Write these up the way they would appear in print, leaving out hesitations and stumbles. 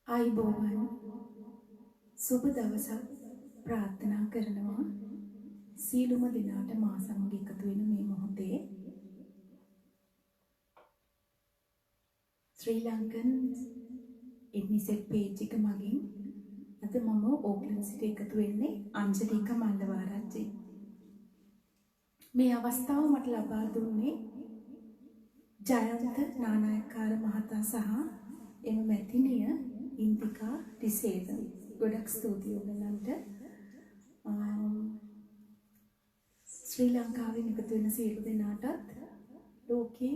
ආයිබෝවන් සුබ දවසක් ප්‍රාර්ථනා කරනවා සීලුම දිනාට මා සමග එකතු වෙන මේ මොහොතේ ශ්‍රී ලංකන් ඉන්නිසෙට් පේජ් එක මගින් අද මම ඕක්ලන්ඩ් සිට එකතු වෙන්නේ අංජලික මල්ලවාරච්චි. මේ අවස්ථාව මට ලබා දුන්නේ ජයන්ත නානායක්කාර මහතා සහ එම මැතිණිය ඉන්දිකා ඩිසේවල්. ගොඩක් ස්තුතියි ඔයගලන්ට. ශ්‍රී ලංකාවෙන් එකතු වෙන සියලු දෙනාටත් ලෝකේ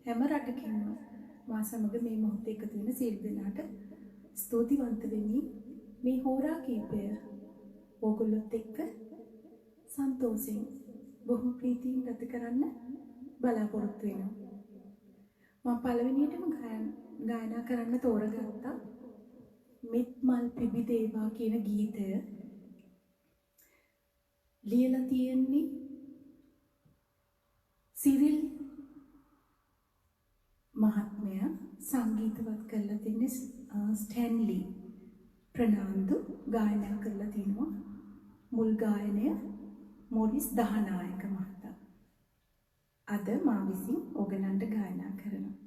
හැම රටකින්ම මා සමග මේ මොහොතේ එකතු වෙන සියලු දෙනාට ස්තුතිවන්ත වෙමි. මේ හෝරා කීපය ඕගොල්ලොත් එක්ක සන්තෝෂෙන් බොහොම ප්‍රීතියෙන් ගත කරන්න බලාපොරොත්තු වෙනවා. මම පළවෙනියටම ගායනා කරන්න තෝරගත්තා මෙත් මල් පිබිදේවා කියන ගීතය. ලියලා තියෙන්නේ සිරිල් මහත්මයා, සංගීතවත් කරලා තින්නේ ස්ටැන්ලි ප්‍රනාන්දු, ගායනා කරලා තිනවා මුල් ගායනය මොරිස් දහනායක මහතා. අද මා විසින් ඔයගලන්ට ගායනා කරනවා.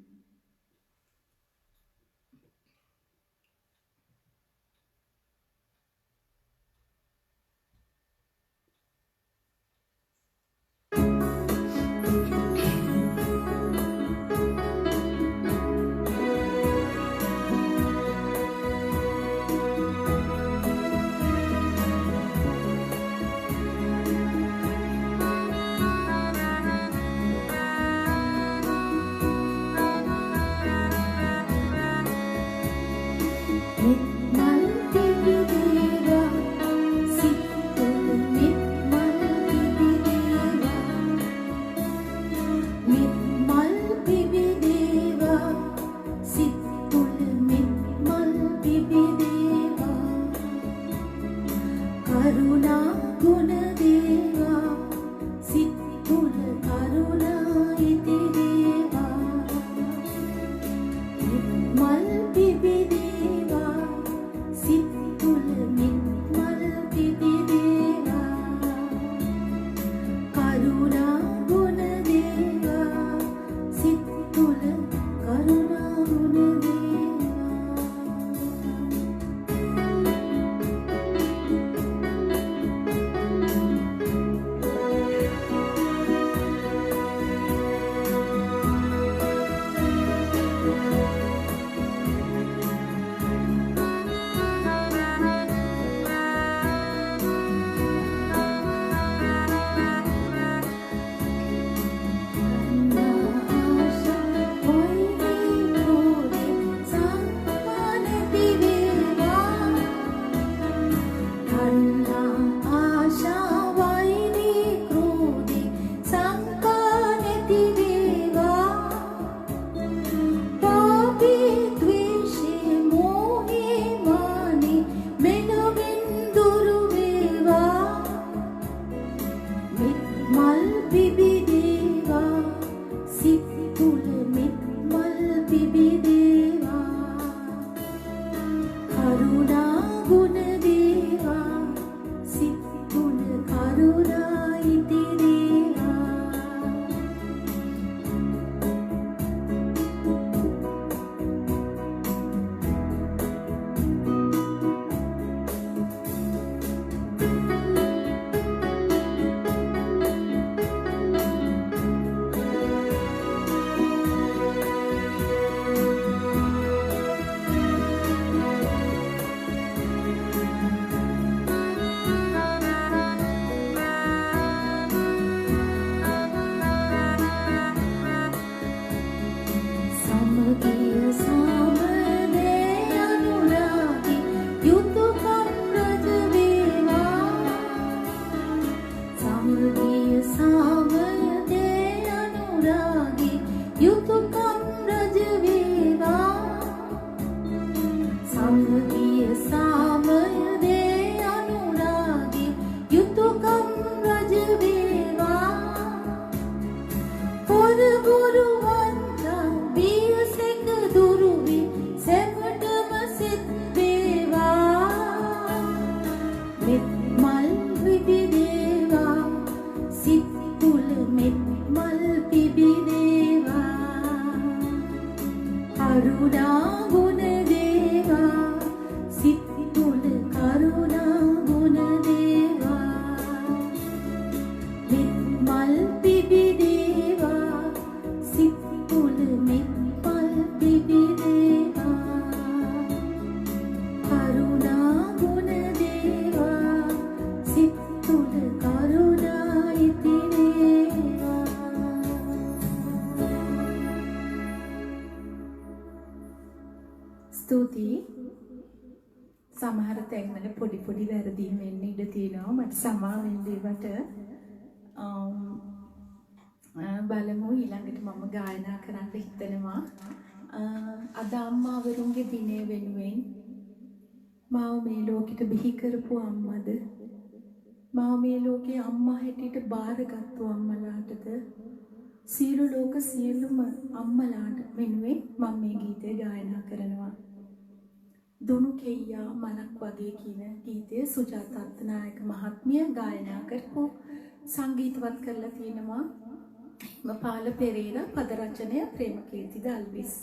කරුණා ගුණ දේවා සිත් තුළ කරුණා ගුණ දේවා මෙත් මල් පිබිදේවා සිත් තුළ මෙත් මල් පිබිදේවා කරුණා ගුණ දේවා සිත් තුළ කරුණා ඉතිරේවා. ස්තුතියි. සමහර තැන්වල පොඩි පොඩි වැරදි වෙන්න ඉඩ තියෙනවා. මට සමා වෙන්න ඒවට. බලමු ඊළඟට මම ගායනා කරන්න හිතනවා. අද අම්මාවරුන්ගේ දිනය වෙනුවෙන් මාව මේ ලෝකෙට බිහි කරපු අම්මද මාව මේ ලෝකේ අම්මා හැටියට බාරගත්තු අම්මලාටද සියලු ලෝක සියලුම අම්මලාට වෙනුවෙන් මම මේ ගීතය ගායනා කරනවා. දුනු කෙයියා මලක් වගේ කියන ගීතය සුජාත අත්තනායක මහත්මිය ගායනා කරපු සංගීතවත් කරලා තිනවා මපාල පෙරේරා පද රචනය ප්‍රේමකීර්ති දල්විස්.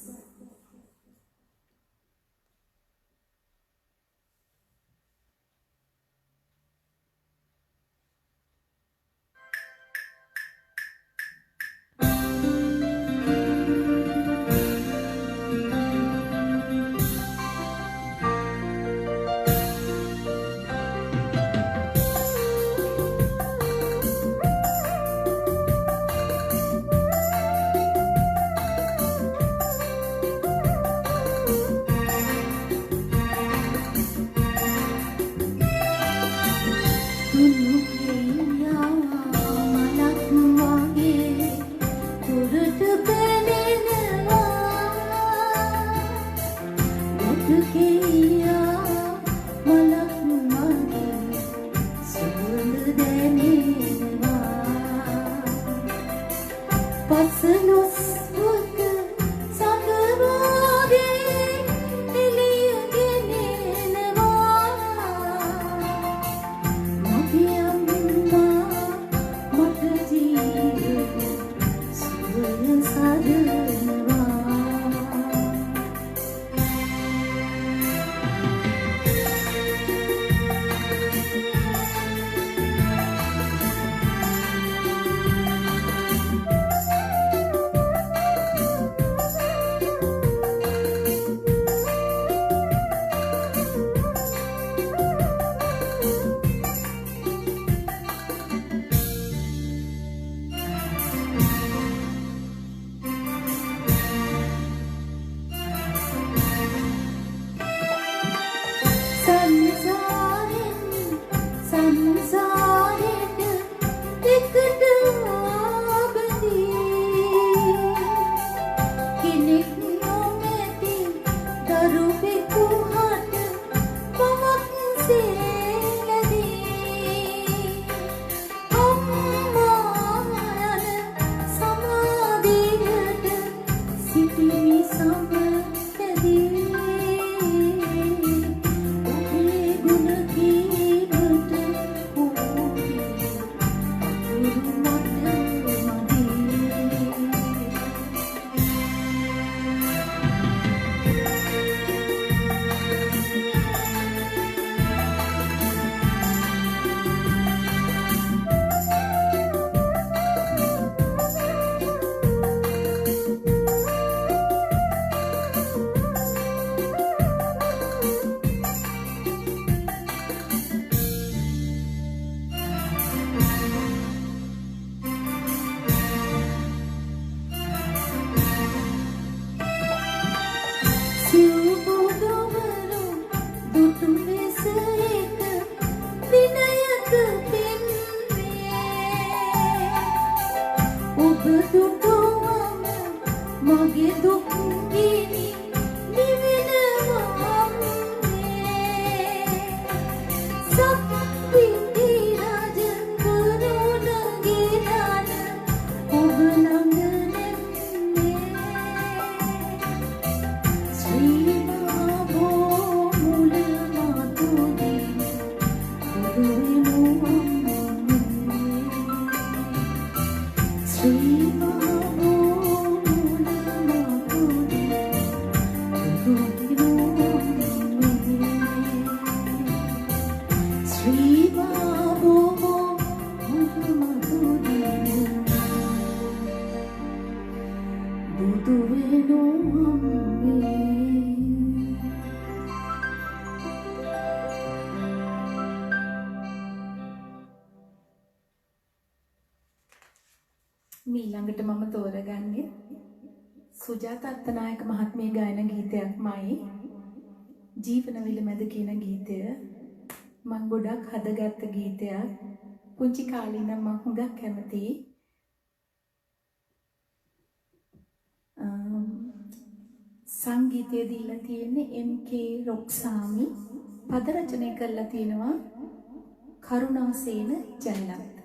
මීළඟට මම තෝරගන්නේ සුජාත අත්තනායක මහත්මිය ගායන ගීතයක්මයි. ජීවනවිල මැද කියන ගීතය මම ගොඩක් හදගත්ත ගීතයක්. පුංචි කාලේ ඉඳන් මම හුඟක් කැමතියි. සංගීතය දීලා තියෙන්නේ එම්.කේ. රොක්සාමි. පද රචනය කරලා තියෙනවා කරුණාසේන ජයලත්.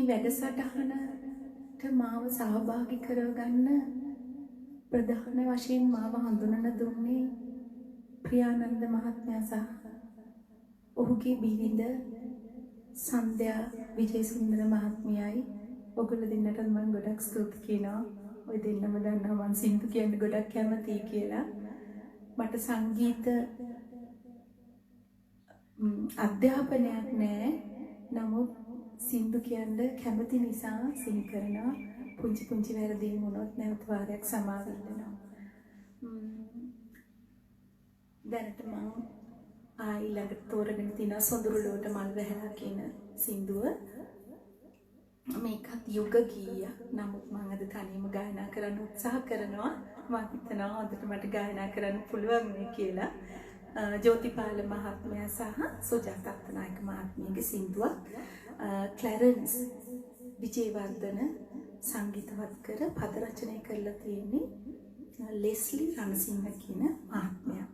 මේ වැඩසටහනට මාව සහභාගී කරගන්න ප්‍රධාන වශයෙන් මාව හඳුනන දුන්නේ ප්‍රියානන්ද මහත්මයා සහ ඔහුගේ බිරිඳ සන්ධ්‍යා විජේසුන්දර මහත්මියයි. ඔගොල්ලෝ දෙන්නට මම ගොඩක් ස්තුති කියනවා. ඔය දෙන්නම දන්නවා මම සින්දු කියන්න ගොඩක් කැමතියි කියලා. මට සංගීත අධ්‍යාපනයක් නැහැ. නමුත් සින්දු කියන්න කැමති නිසා සින් කරනවා. පුංචි පුංචි වැරදි වුණොත් නැවත වාරයක් සමාව ඉල්ලනවා. දැනට මම ඊළඟට තෝරගෙන තියෙන සොඳුරුලෝට මල් වැහැලා කියන සින්දුව. මේකත් යුග ගීයක්. නමුත් මම අද තනියම ගායනා කරන්න උත්සාහ කරනවා. මම හිතනවා හොඳට මට ගායනා කරන්න පුළුවන් මේ කියලා. ජෝතිපාල මහත්මයා සහ සුජාත අත්තනායක මහත්මියගේ සින්දුවක්. ක්ලැරන්ස් විජේවර්ධන සංගීතවත් කර පද රචනය කරලා තියෙන්නේ ලෙස්ලි රණසිංහ කියන මහත්මයා.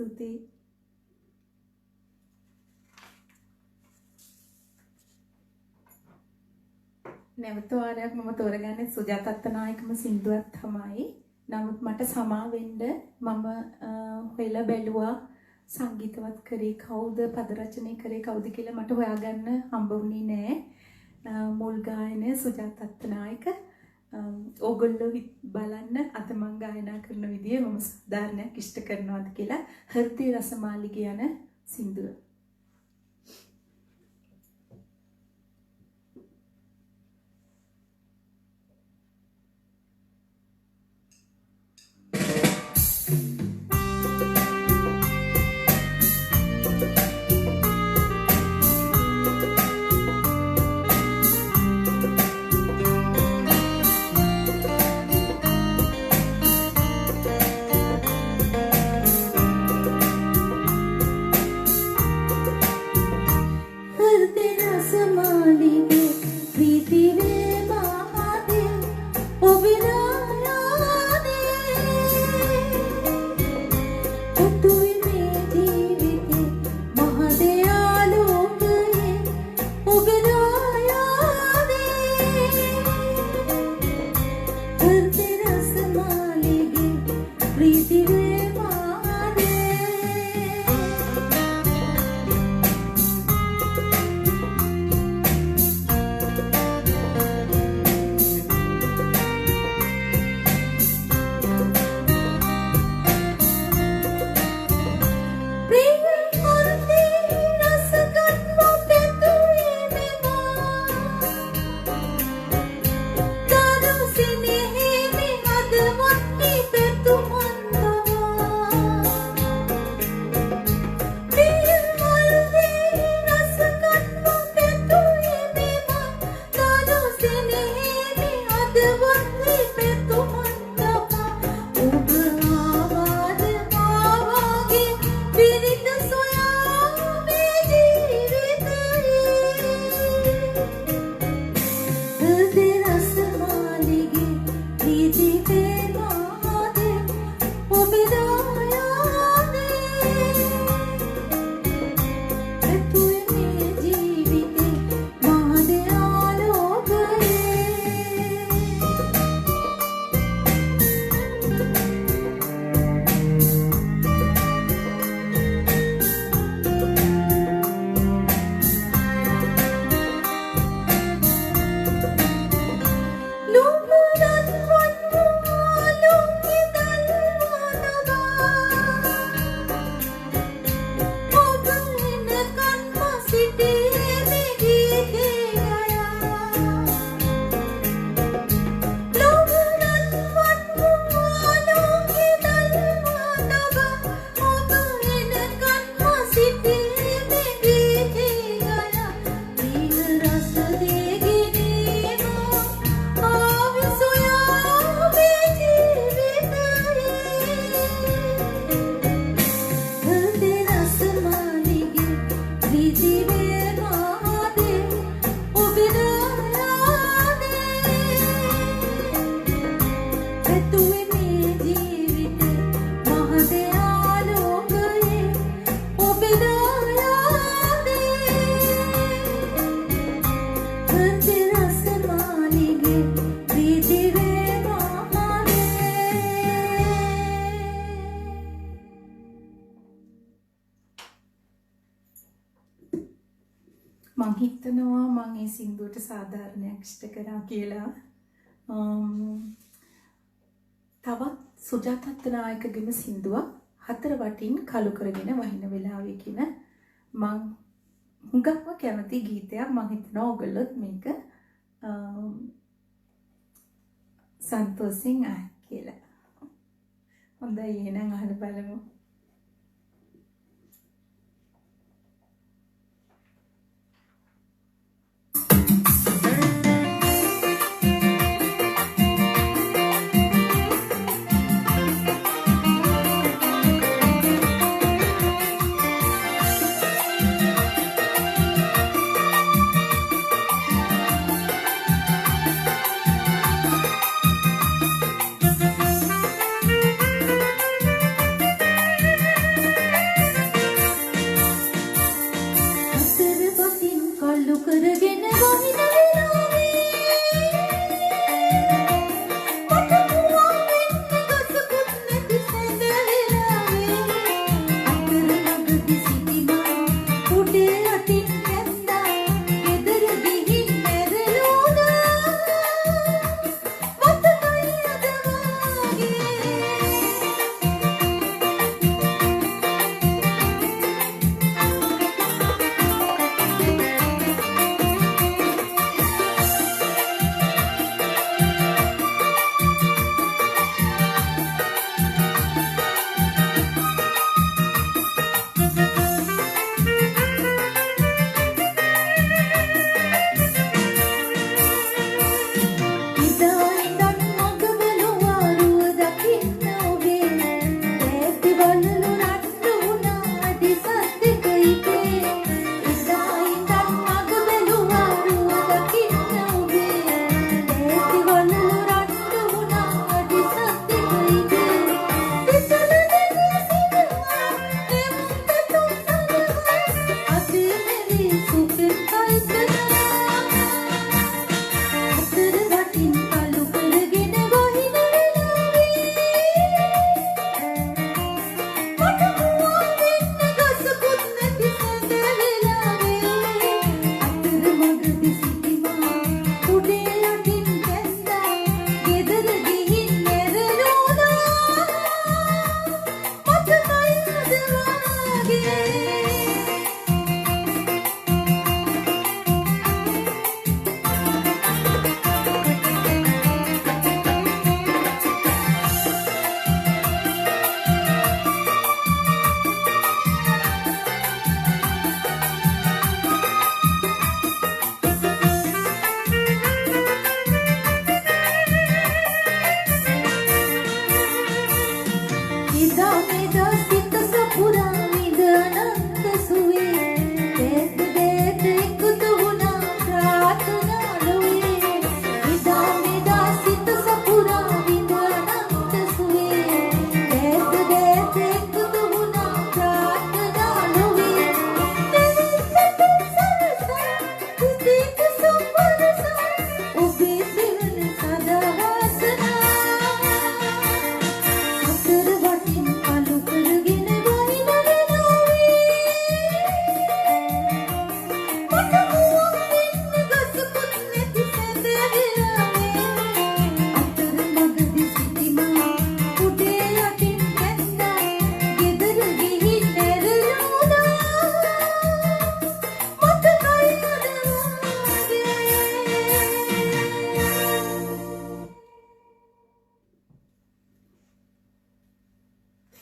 ස්තුතියි. නැවත වාරයක් මම තෝරගන්නේ සුජාත අත්තනායකම සින්දුවක් තමයි. නමුත් මට සමා වෙන්න මම හොයලා බැලුවා සංගීතවත් කරේ කවුද, පද රචනය කරේ කවුද කියලා මට හොයාගන්න හම්බ වුණේ නෑ. මුල් ගායනය සුජාත අත්තනායක. ඕගොල්ලෝ බලන්න අද මම ගායනා කරන විදිය මම සාධාරණයක් ඉෂ්ට කරනවාද කියලා හෘදේ රසමාලිග යන සින්දුව. මං හිතනවා මං ඒ සින්දුවට සාධාරණයක් ඉෂ්ට කරා කියලා. තවත් සුජාත අත්තනායකගේම සින්දුවක් හතර වටින් කළු කරගෙන වහින වෙලාවේ කියන මං හුඟක්ම කැමති ගීතයක්. මං හිතනවා ඔයගොල්ලොත් මේක සන්තෝෂෙන් ආ කියලා. හොඳයි එහෙනම් අහලා බලමු.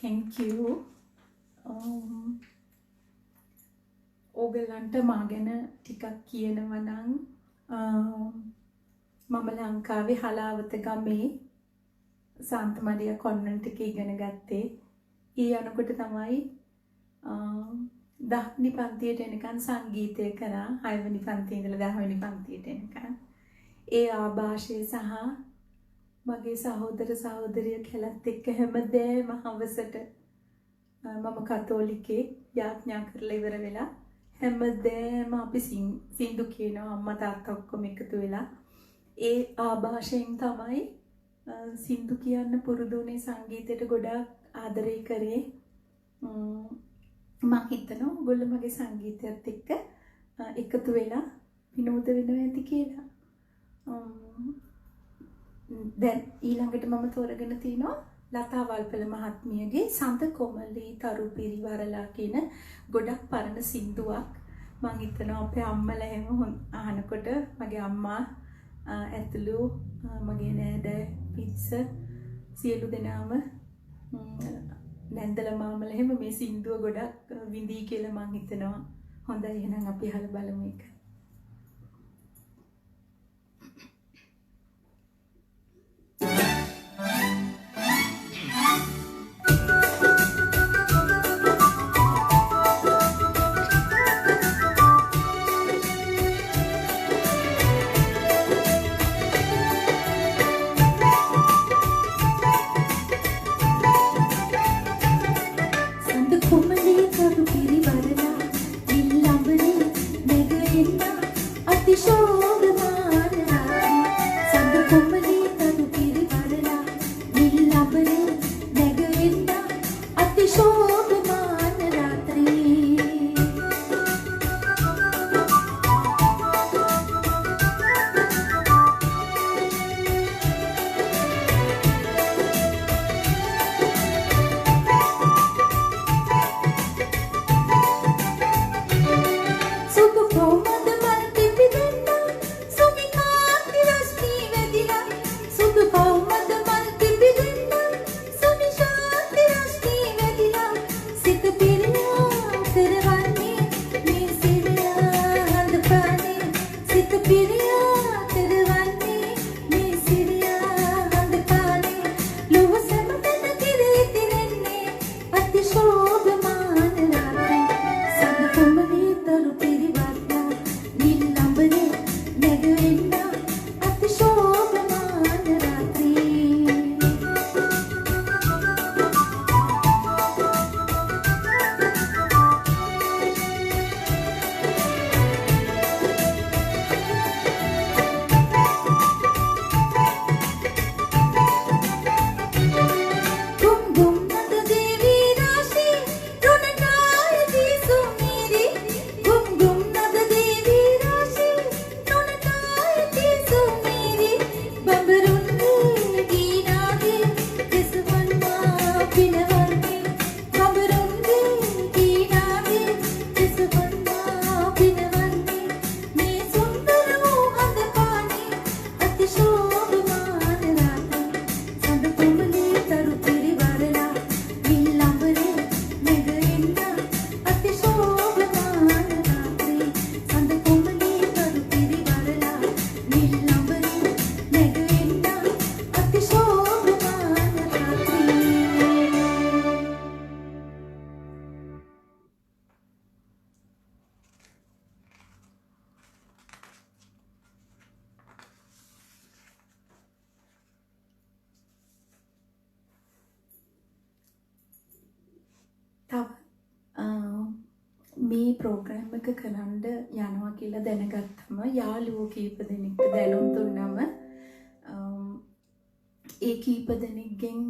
thank you. ඕගලන්ට මා ගැන ටිකක් කියනවා නම් මම ලංකාවේ හලාවත ගමේ සාන්ත මරියා කොන්වෙන්ට් එකේ ඉගෙන ගත්තේ. ඒ යනකොට තමයි 10 වෙනි පන්තියට එනකන් සංගීතය කරා. 6 වෙනි පන්තියේ ඉඳලා 10 වෙනි පන්තියට එනකන්. ඒ ආభాෂය සහ මගේ සහෝදර සහෝදරිය කැලත් එක්ක හැමදේම හවසට මම කතෝලිකේ යාඥා කරලා ඉවර වෙලා හැමදේම අපි සින්දු කියනවා අම්මා තාත්තා ඔක්කොම එකතු වෙලා. ඒ ආభాෂයෙන් තමයි සින්දු කියන්න පුරුදු වුණේ. සංගීතයට ගොඩාක් ආදරය කරේ. මම හිතනවා ඔයගොල්ලෝ මගේ සංගීතයත් එක්ක එකතු වෙලා විනෝද වෙනවා ඇති කියලා. දැන් ඊළඟට මම තෝරගෙන තිනවා ලතා වල්පල මහත්මියගේ සඳ කොමලී තරු පිරිවරලා කියන ගොඩක් පරණ සින්දුවක්. මම හිතනවා අපේ අම්මලා එහෙම අහනකොට මගේ අම්මා ඇතුළු මගේ නෑදෑ පිරිස සියලු දෙනාම නැන්දලා මාමලා එහෙම මේ සින්දුව ගොඩක් විඳී කියලා මම හිතනවා. හොඳයි එහෙනම් අපි අහලා බලමු ඒක. මේ ප්‍රෝග්‍රෑම් එක කරන්න යනවා කියලා දැනගත්තම යාළුවෝ කීප දෙනෙක්ට දැනුම් දුන්නම ඒ කීප දෙනෙක්ගෙන්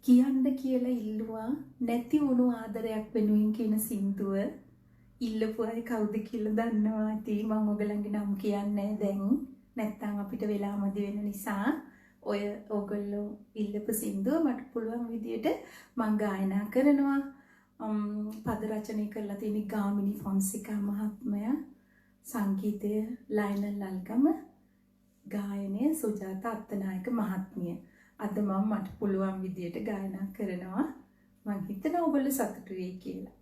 කියන්න කියලා ඉල්ලුවා නැති වුණු ආදරයක් වෙනුවෙන් කියන සින්දුව. ඉල්ලපු අය කවුද කියලා දන්නවා ඇති. මම ඔයගලන්ගේ නම් කියන්නේ දැන් නැත්තම් අපිට වෙලා මදි වෙන නිසා ඔය ඔයගොල්ලෝ ඉල්ලපු සින්දුව මට පුළුවන් විදියට මම ගායනා කරනවා. පද රචනය කරලා තියෙන ගාමිණී ෆොන්සේකා මහත්මයා, සංගීතය ලයනල් ලල්ගම, ගායනය සුජාතා අත්තනායක මහත්මිය. අද මම මට පුළුවන් විදියට ගායනා කරනවා. මම හිතනවා ඔයගොල්ලෝ සතුටු වෙයි කියලා.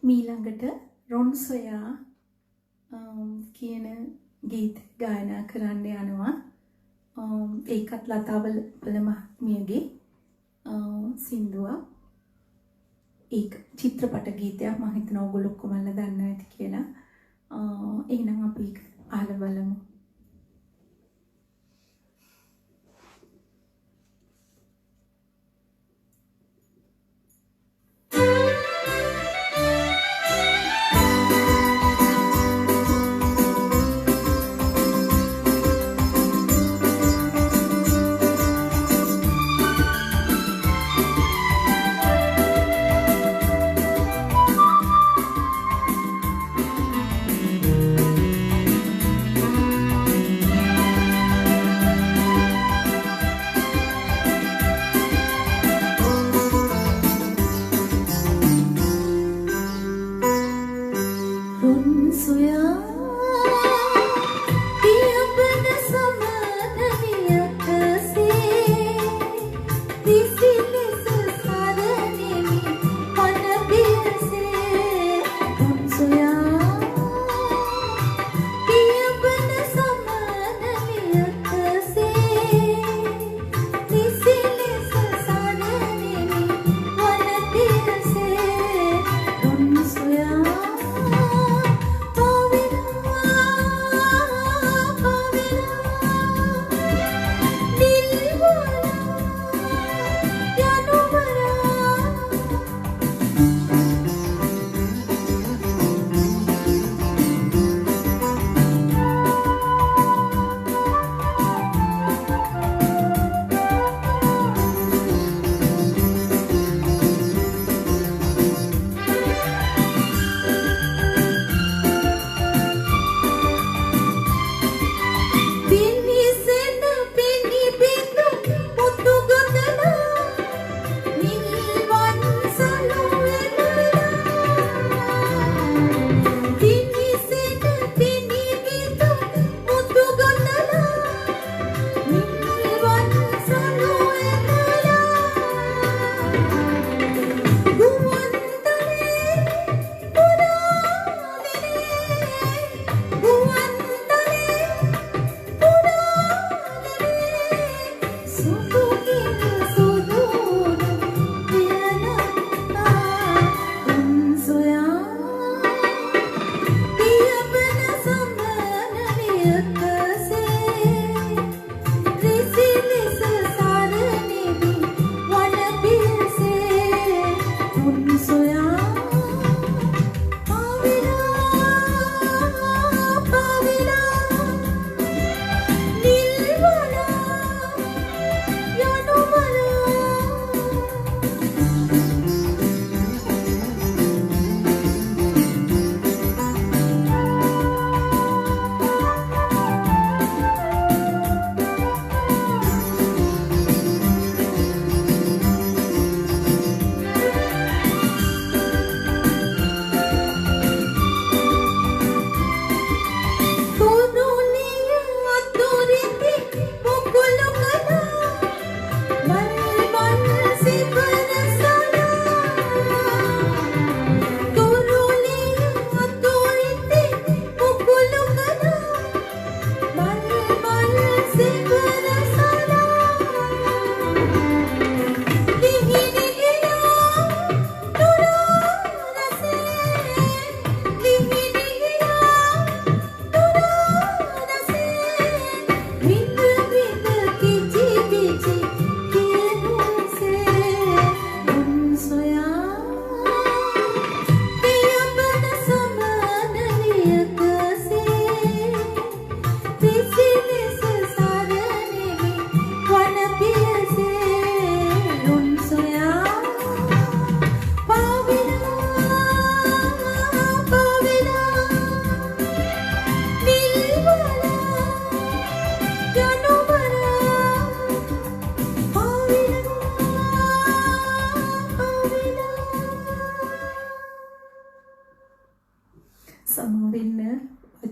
මීළඟට රොන් සොයා කියන ගීත ගායනා කරන්න යනවා. ඒකත් ලතාවල මහත්මියගේ සින්දුවක්. ඒක චිත්‍රපට ගීතයක්. මම හිතනවා ඔයගොල්ලෝ ඔක්කොමලා දන්නවා ඇති කියලා. එහෙනම් අපි ඒක අහලා බලමු.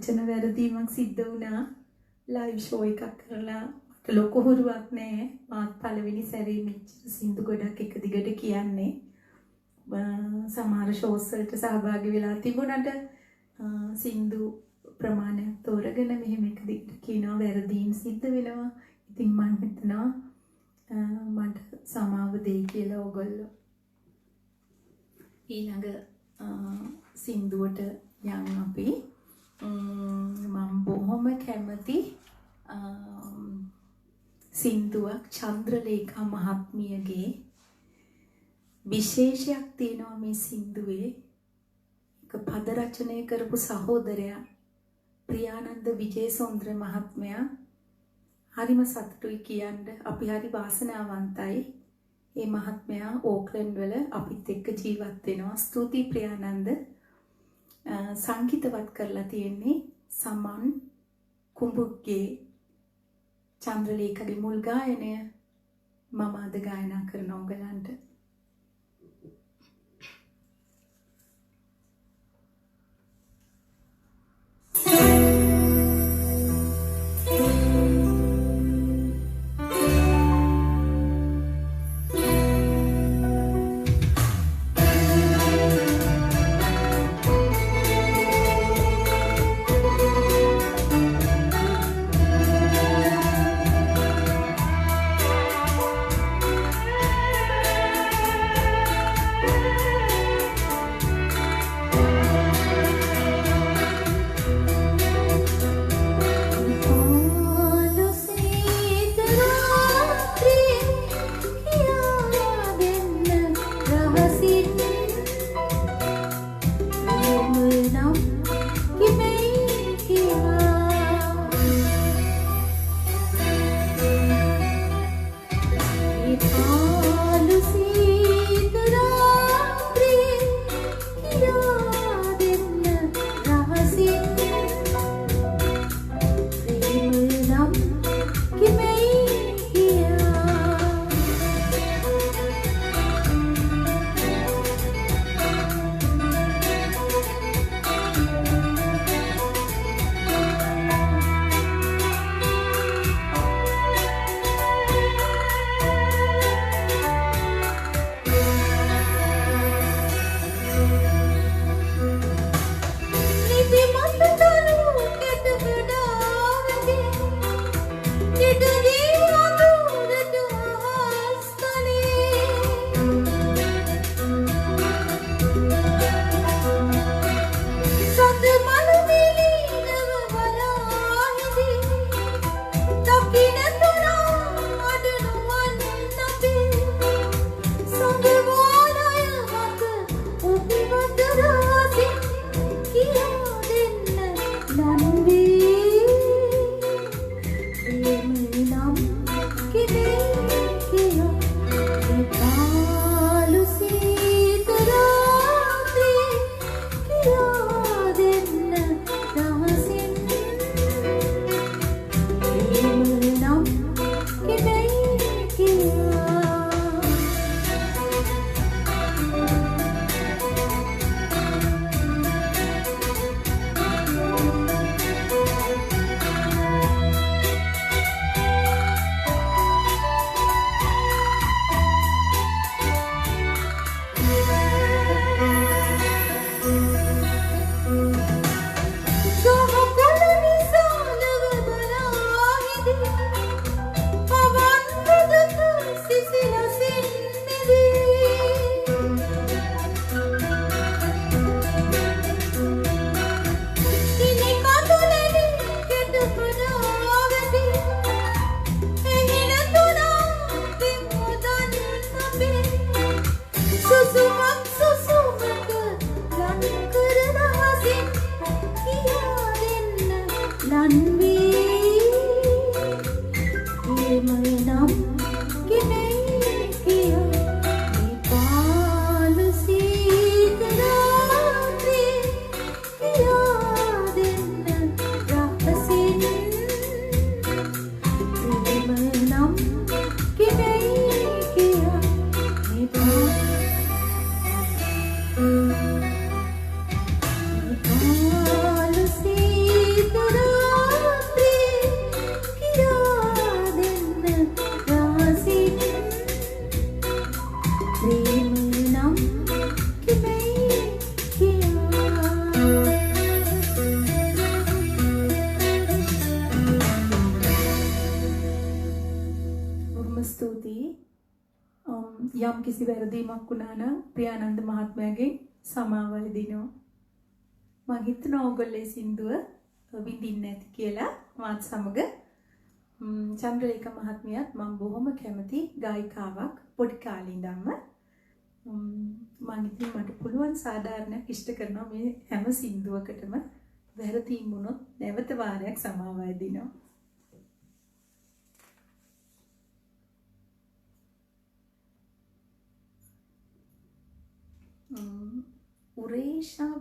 වචන වැරදීමක් සිද්ධ වුණා. ලයිව් ෂෝ එකක් කරලා මට ලොකු හුරුවක් නෑ. මාත් පළවෙනි සැරේ මෙච්චර සින්දු ගොඩක් එක දිගට කියන්නේ. සමහර ෂෝස් වලට සහභාගී වෙලා තිබුණාට සින්දු ප්‍රමාණයක් තෝරගෙන මෙහෙම එක දිගට කියනවා වැරදීම් සිද්ධ වෙනවා. ඉතින් මම හිතනවා මට සමාව දෙයි කියලා ඕගොල්ලෝ. ඊළඟ සින්දුවට යන්න අපි මම බොහොම කැමති සින්දුවක් චන්ද්‍රලේඛා මහත්මියගේ විශේෂයක් තියෙනවා මේ සින්දුවේ. එක පද රචනය කරපු සහෝදරයා ප්‍රියානන්ද විජේසොන්ද්‍ර මහත්මයා හරිම සතුටුයි කියන්න. අපි හරි වාසනාවන්තයි. ඒ මහත්මයා ඕක්ලන්ඩ් වල අපිත් එක්ක ජීවත් වෙනවා. ස්තුතියි ප්‍රියානන්ද. සංගීතවත් කරලා තියෙන්නේ සමන් කුඹුගේ චන්ද්‍රලේඛගේ මුල් ගායනය මම අද ගායනා කරන ඔයගලන්ට. යම් කිසි වැරදීමක් වුණා නම් ප්‍රියානන්ද මහත්මයාගෙන් සමාව ඉල්ලනවා. මම හිතනවා ඔයගොල්ලෝ ඒ සින්දුව විඳින්න ඇති කියලා මාත් සමග. චන්ද්‍රලේඛ මහත්මියත් මම බොහොම කැමති ගායිකාවක් පොඩි කාලේ ඉඳන්ම. මම ඉතින් මට පුළුවන් සාධාරණයක් ඉෂ්ට කරනවා මේ හැම සින්දුවකටම වැරදීම් වුණොත් නැවත වාරයක් සමාව ඉල්ලනවා. උරේෂා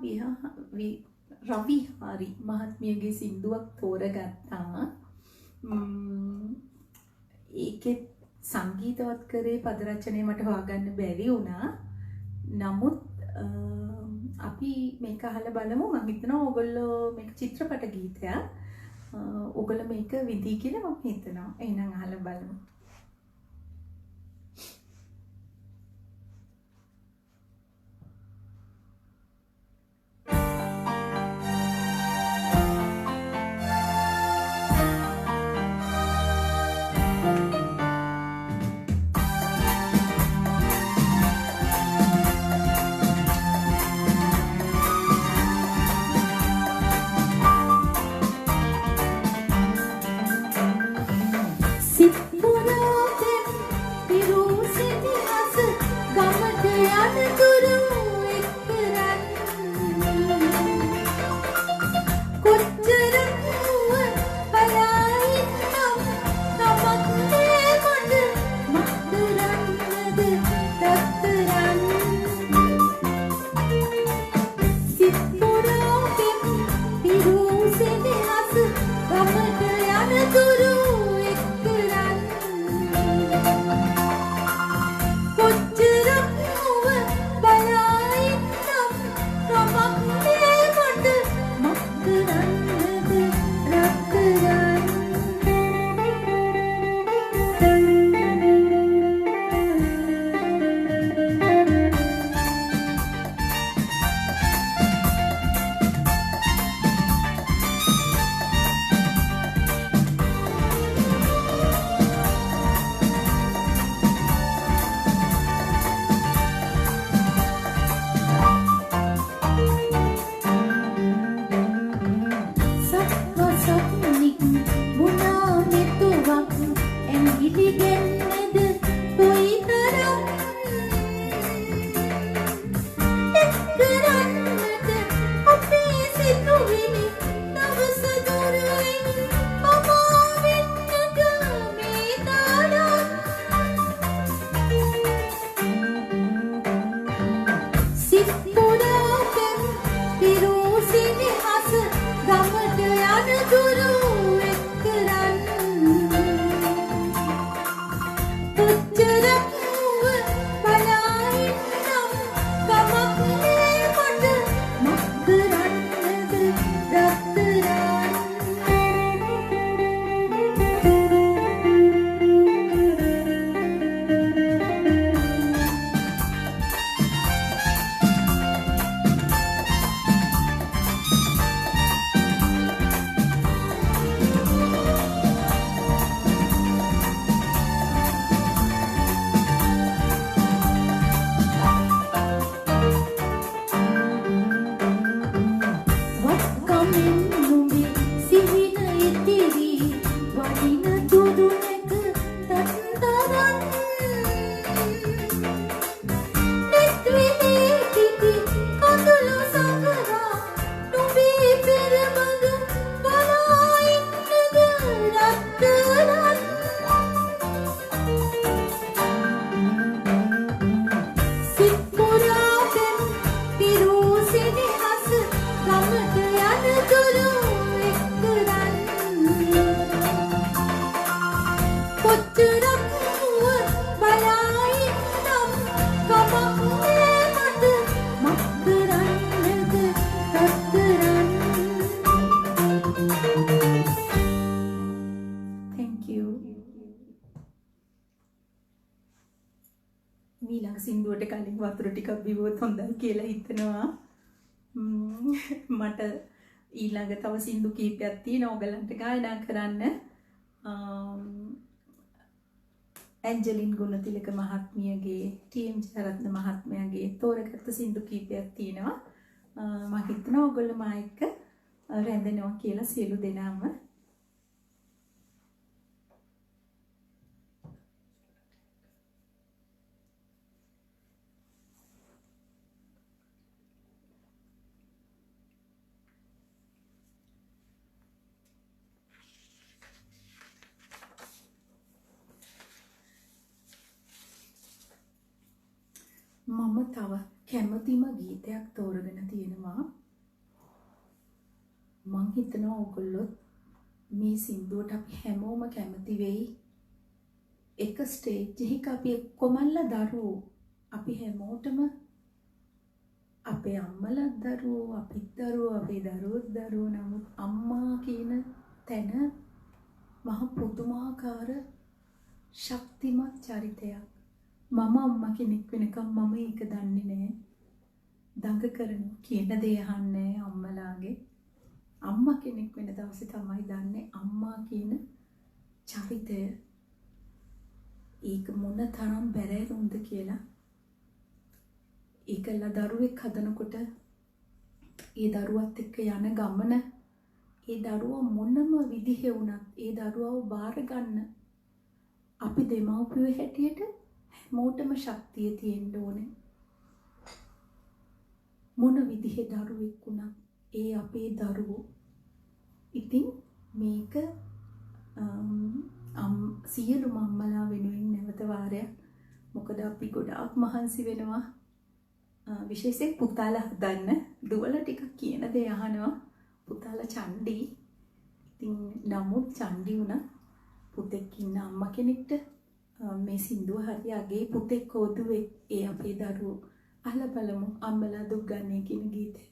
රවිහාරි මහත්මියගේ සින්දුවක් තෝරගත්තා. ඒකේ සංගීතවත් කරේ පද රචනය මට හොයාගන්න බැරි වුණා. නමුත් අපි මේක අහලා බලමු. මම හිතනවා ඕගොල්ලෝ මේක චිත්‍රපට ගීතයක්. ඕගොල්ලෝ මේක විඳී කියලා මම හිතනවා. එහෙනම් අහලා බලමු. සිත් පුරා ඊළඟ සින්දුවට කලින් වතුර ටිකක් බිව්වොත් හොඳයි කියලා හිතනවා. මට ඊළඟ තව සින්දු කීපයක් තියෙනවා ඔයගලන්ට ගායනා කරන්න. ඇන්ජලින් ගුණතිලක මහත්මියගේ ටීම් ජයරත්න මහත්මයාගේ තෝරගත්ත සින්දු කීපයක් තියෙනවා. මම හිතනවා ඔයගොල්ලෝ මා එක්ක රැඳෙනවා කියලා සියලු දෙනාම. මම තව කැමතිම ගීතයක් තෝරගෙන තියෙනවා. මං හිතනවා ඔයගොල්ලෝ මේ සින්දුවට අපි හැමෝම කැමති වෙයි. එක ස්ටේජ් එකක අපි කොමල්ලා දරුවෝ අපි හැමෝටම අපේ අම්මලාත් දරුවෝ අපිත් දරුවෝ අපේ දරුවොත් දරුවෝ නමුත් අම්මා කියන තැන මහ පුදුමාකාර ශක්තිමත් චරිතයක්. මම අම්මා කෙනෙක් වෙනකම් මම ඒක දන්නේ නැහැ. දඟ කරන කියන දේ අහන්නේ අම්මලාගේ. අම්මා කෙනෙක් වෙන දවසේ තමයි දන්නේ අම්මා කියන චරිතය ඒක මොන තරම් බැරෑරුම්ද කියලා. ඒකලා දරුවෙක් හදනකොට ඒ දරුවත් එක්ක යන ගමන ඒ දරුවා මොනම විදිහේ වුණත් ඒ දරුවව බාර ගන්න අපි දෙමව්පියෝ හැටියට හැමෝටම ශක්තිය තියෙන්න ඕනේ. මොන විදිහේ දරුවෙක් වුණත් ඒ අපේ දරුවෝ. ඉතින් මේක සියලුම අම්මලා වෙනුවෙන් නැවත වාරයක් මොකද අපි ගොඩාක් මහන්සි වෙනවා විශේෂයෙන් පුතාලා හදන්න. දුවලා ටිකක් කියන දේ අහනවා. පුතාලා චණ්ඩි. ඉතින් නමුත් චණ්ඩි වුණා පුතෙක් ඉන්න අම්මා කෙනෙක්ට මේ සින්දුව හරි අගේ පුතෙක් හොදුවේ ඒ අපේ දරුවෝ. අහලා බලමු අම්මලා දුක් ගන්නේ කියන ගීතය.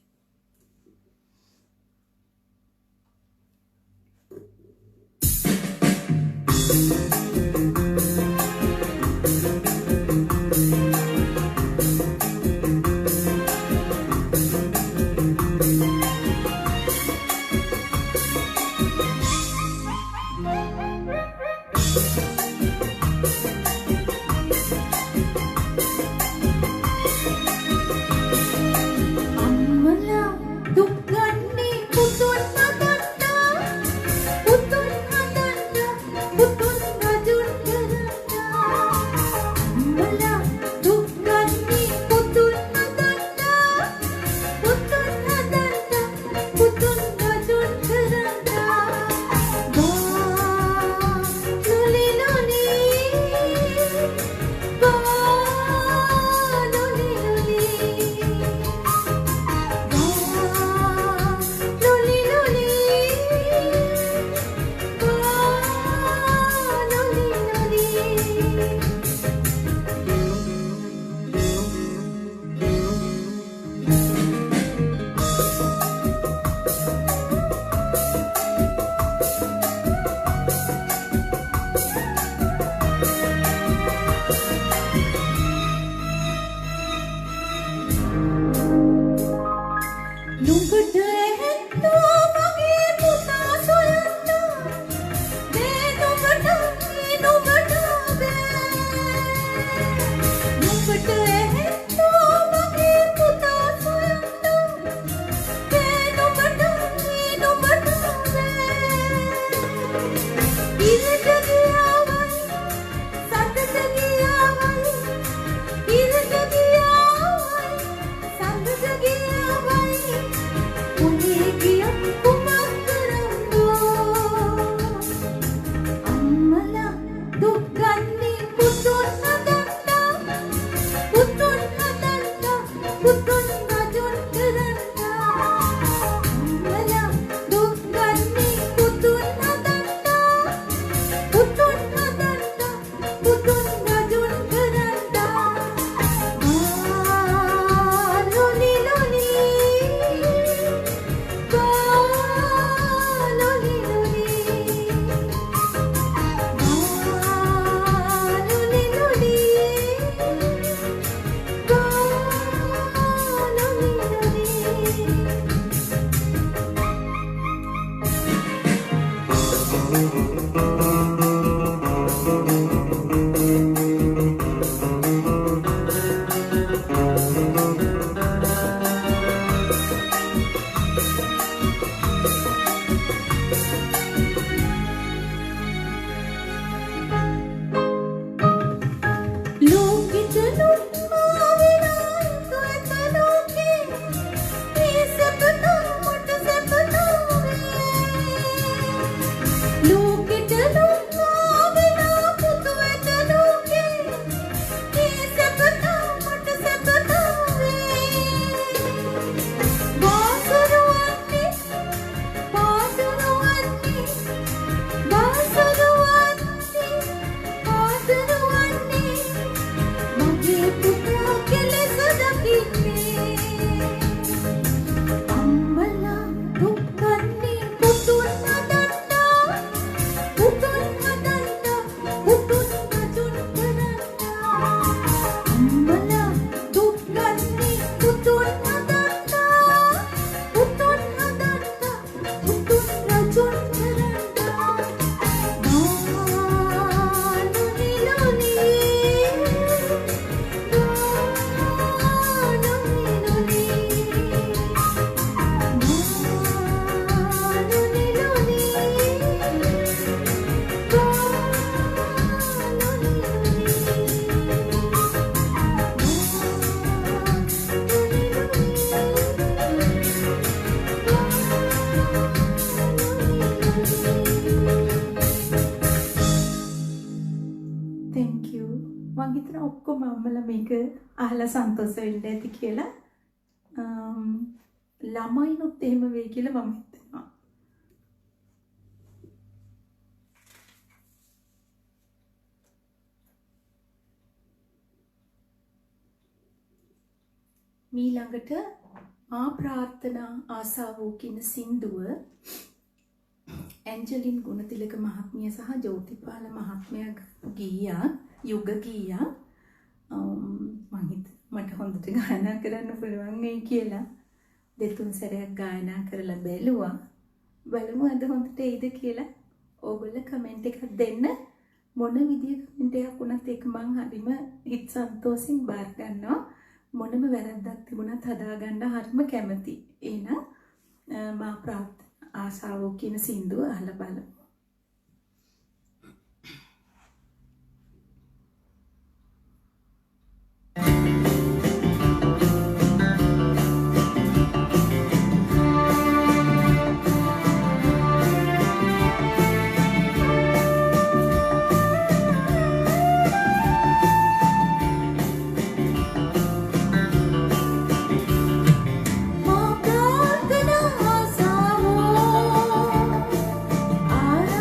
මං හිතනවා ඔක්කොම අම්මලා මේක අහලා සන්තෝෂ වෙන්න ඇති කියලා. ළමයිනුත් එහෙම වෙයි කියලා මම හිතනවා. මීළඟට මා ප්‍රාර්ථනා ආසාවෝ කියන සින්දුව ඇන්ජලින් ගුණතිලක මහත්මිය සහ ජෝතිපාල මහත්මයා ගීයා යුග ගීයා මට හොඳට ගායනා කරන්න පුළුවන් වෙයි කියලා දෙතුන් සැරයක් ගායනා කරලා බැලුවා. බලමු අද හොඳට එයිද කියලා. ඕගොල්ලෝ කමෙන්ට් එකක් දෙන්න. මොන විදිය කමෙන්ට් එකක් වුණත් ඒක මං හරිම හිත සන්තෝෂෙන් බාර ගන්නවා. මොනම වැරද්දක් තිබුණත් හදාගන්න හරිම කැමතියි. එහෙනම් මා ප්‍රාර්ථනා ආසාවෝ කියන සින්දුව අහලා බලමු. ආ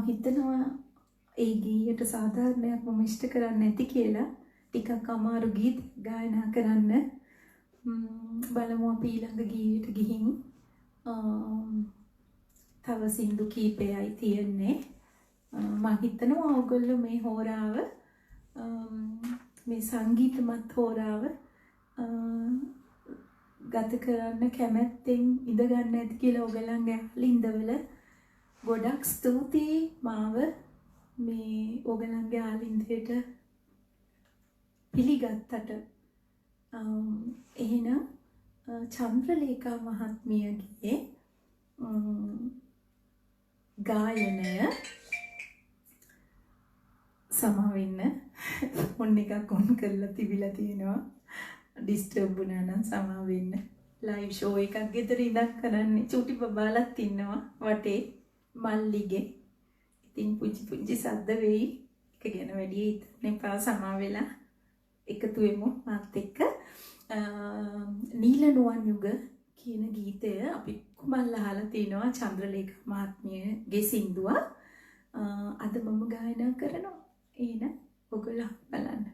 හිතනවා ඒ ගීයට සාධාරණයක් මම ඉෂ්ට කරන්නේ නැති කියලා. ටිකක් අමාරු ගීත ගායනා කරන්න. බලමු අපි ඊළඟ ගීයට ගිහින් තව සින්දු කීපයයි තියෙන්නේ. මම හිතනවා ඔයගොල්ලෝ මේ හෝරාව මේ සංගීතමත් හෝරාව ගත කරන්න කැමැත්තෙන් ඉඳ ගන්න ඇති කියලා ඔයගලන්ගේ ලින්දවල ගොඩක් ස්තුතියි මාව මේ ඔයගලන්ගේ ආලින්දයට පිළිගත්තට. එහෙනම් චන්ද්‍රලේඛා මහත්මියගේ ගායනය සමවෙන්න ඔන්න එකක් ඔන් කරලා තිබිලා තියෙනවා. ඩිස්ටර්බ් වුණා නම් සමා වෙන්න. ලයිව් ෂෝ එකක් ගෙදර ඉඳන් කරන්නේ. චූටි බබාලත් ඉන්නවා වටේ මල්ලිගේ. ඉතින් පුංචි සද්ද වෙයි. ඒක ගැන වැඩි හිතන්න එපා. සමා වෙලා එකතු වෙමු මාත් එක්ක. නීලනුවන් යුග කියන ගීතය අපි කුමල් අහලා තිනවා චන්ද්‍රලේඛා මහත්මියගේ සින්දුව. අද මම ගායනා කරනවා. එහෙනම් ඔයගොල්ලෝ බලන්න.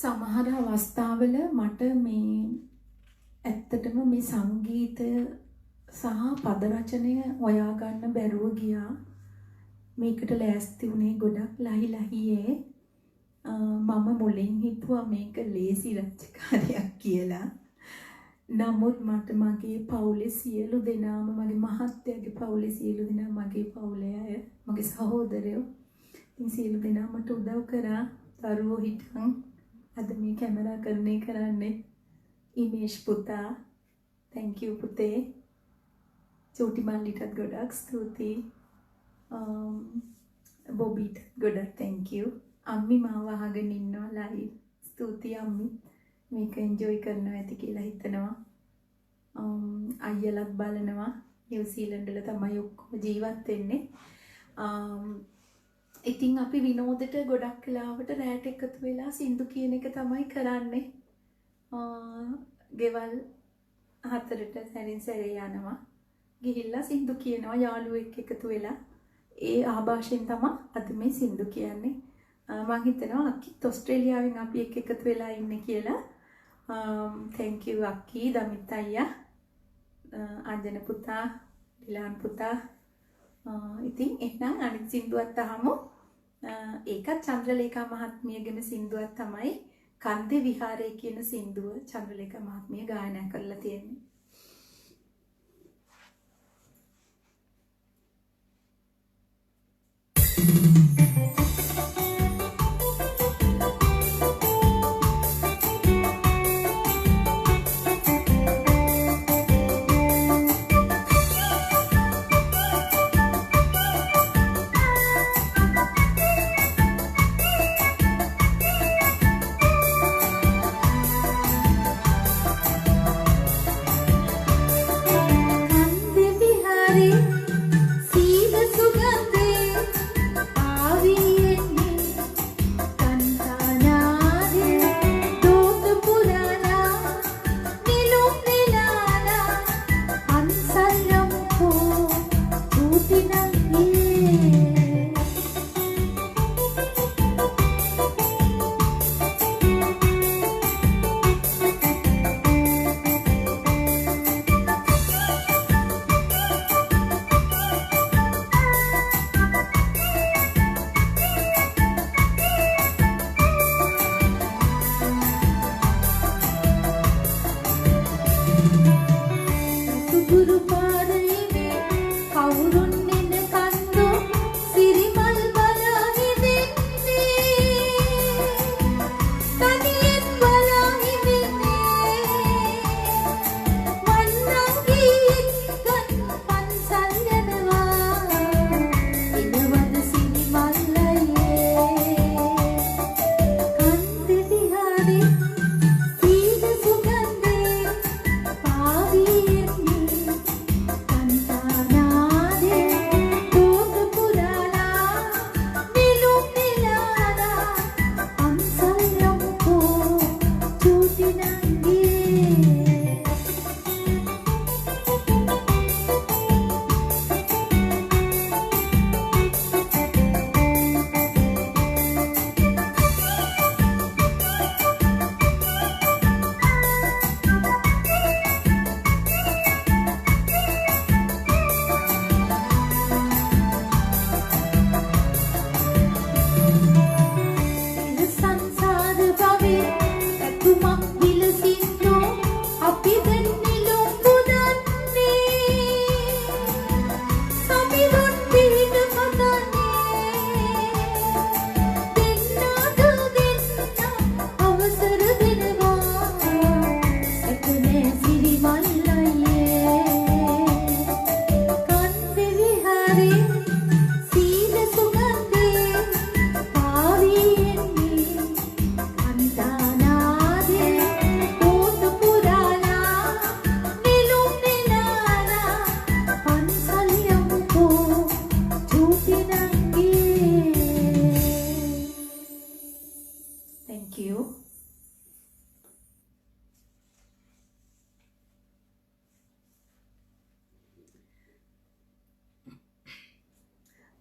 සමහර අවස්ථාවල මට මේ ඇත්තටම මේ සංගීතය සහ පද රචනය හොයාගන්න බැරුව ගියා. මේකට ලෑස්ති වුණේ ගොඩක් ලහි මම මුලින් හිතුවා මේක ලේසි රචකාරියක් කියලා. නමුත් මට මගේ පවුලේ සියලු දෙනාම මගේ මහත්තයාගේ පවුලේ සියලු දෙනා මගේ පවුලේ අය මගේ සහෝදරයෝ ඉතින් සියලු දෙනා මට උදව් කරා. දරුවෝ හිටන් අද මේ කැමරාකරණය කරන්නේ ඉමේෂ් පුතා. thank you පුතේ. චෝටි මල්ලිටත් ගොඩක් ස්තුතියි. බොබීට ගොඩක් thank you. අම්මි මාව අහගෙන ඉන්නවා live. ස්තුතියි අම්මි. මේක එන්ජොයි කරනවා ඇති කියලා හිතනවා. අයියලත් බලනවා. නිව්සීලන්ත වල තමයි ඔක්කොම ජීවත් වෙන්නේ. ඉතින් අපි විනෝදෙට ගොඩක් වෙලාවට රැට එකතු වෙලා සින්දු කියන එක තමයි කරන්නේ. ගෙවල් හතරට සැරින් සැරේ යනවා. ගිහිල්ලා සින්දු කියනවා යාළුවෙක් එකතු වෙලා. ඒ ආభాෂෙන් තමයි අද මේ සින්දු කියන්නේ. මම හිතනවා අක්කිත් ඕස්ට්‍රේලියාවෙන් අපි එකතු වෙලා ඉන්නේ කියලා. thank you අක්කි, දමිත් අයියා, අංජන පුතා, ඩිලාන් පුතා. ඉතින් එහෙනම් අනිත් සින්දුවත් අහමු. ඒකත් චන්ද්‍රලේඛා මහත්මියගේම සින්දුවක් තමයි. කන්දේ විහාරය කියන සින්දුව චන්ද්‍රලේඛා මහත්මිය ගායනා කරලා තියෙන්නේ.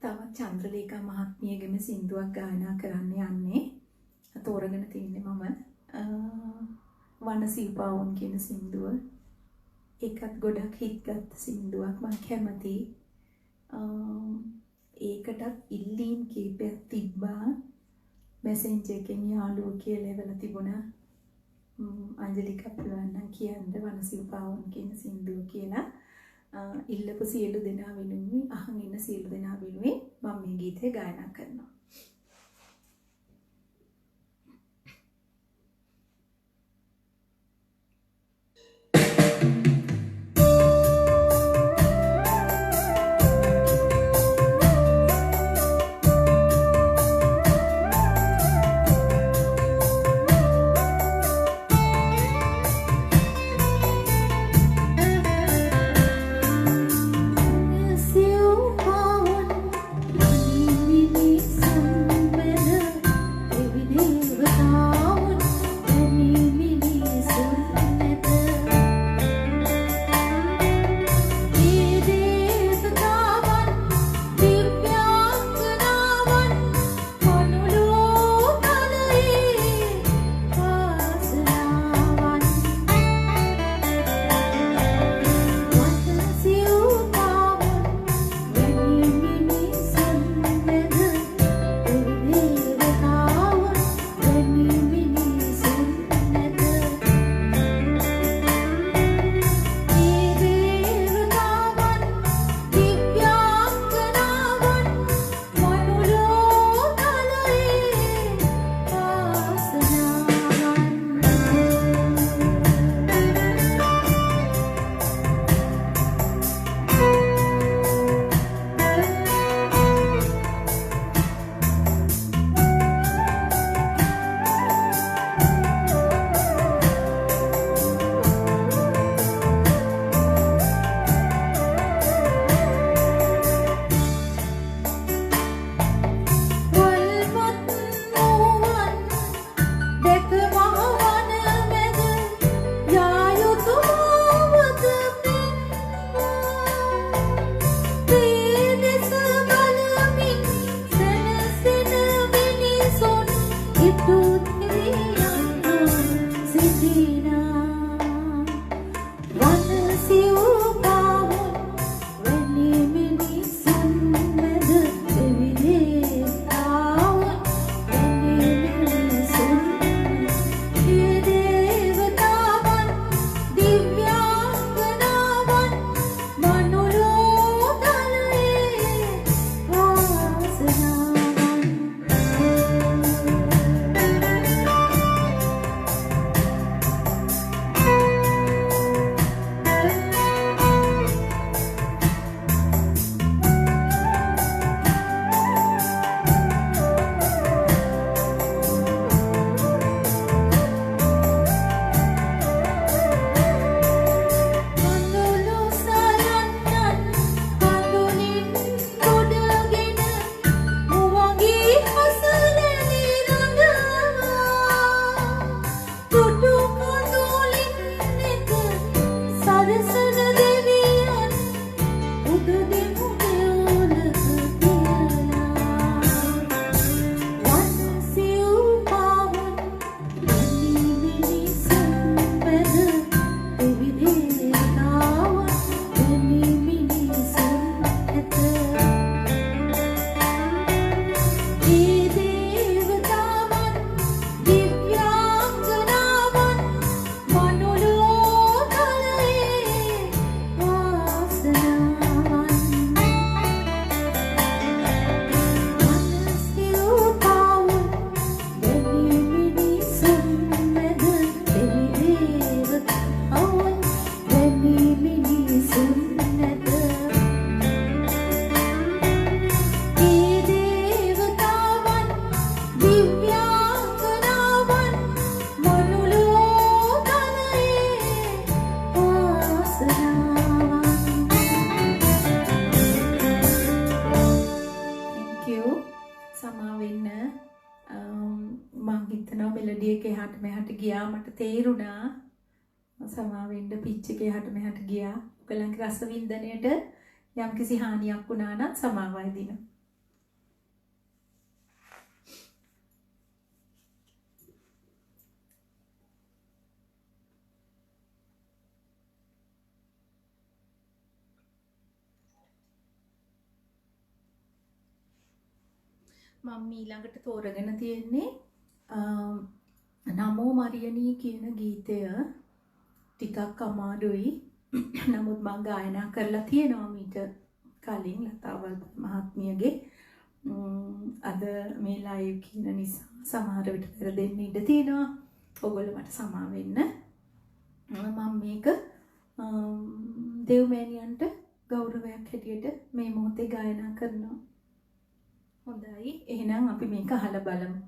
තවත් චන්ද්‍රලේඛා මහත්මියගේම සින්දුවක් ගායනා කරන්න යන්නේ. තෝරගෙන තින්නේ මම වනසීපාවුන් කියන සින්දුව. ඒකත් ගොඩක් හිට් ගත්ත සින්දුවක්. මම කැමති. ඒකටත් ඉල්ලීම් කීපයක් තිබ්බා. මෙසෙන්ජර් එකෙන් යාළුවෝ කියලා එවලා තිබුණා. අංජලිකා පුළුවන් නම් කියන්න වනසීපාවුන් කියන සින්දුව කියලා. ඉල්ලපු සියලු දෙනා වෙනුවෙන් අහන් ඉන්න සියලු දෙනා වෙනුවෙන් මම මේ ගීතය ගායනා කරනවා. මෙලඩි එක එහාට මෙහාට ගියා මට තේරුණා සමාවෙන්න පිච් එක එහාට මෙහාට ගියා ඔයගලන්ගේ රස වින්දනයේට යම්කිසි හානියක් වුණා නම් සමාවයි දින මම ඊළඟට තෝරගෙන තියෙන්නේ නමෝ මරියනී කියන ගීතය. ටිකක් අමාරුයි. නමුත් මම ගායනා කරලා තියෙනවා මීට කලින් ලතාවල් මහත්මියගේ. අද මේ ලයිව් කියන නිසා සමහර විට පෙරදෙන්න ඉඩ තියෙනවා. ඔයගොල්ලෝ මට සමා වෙන්න. මම මේක දෙව්මෑණියන්ට ගෞරවයක් හැටියට මේ මොහොතේ ගායනා කරනවා. හොඳයි. එහෙනම් අපි මේක අහලා බලමු.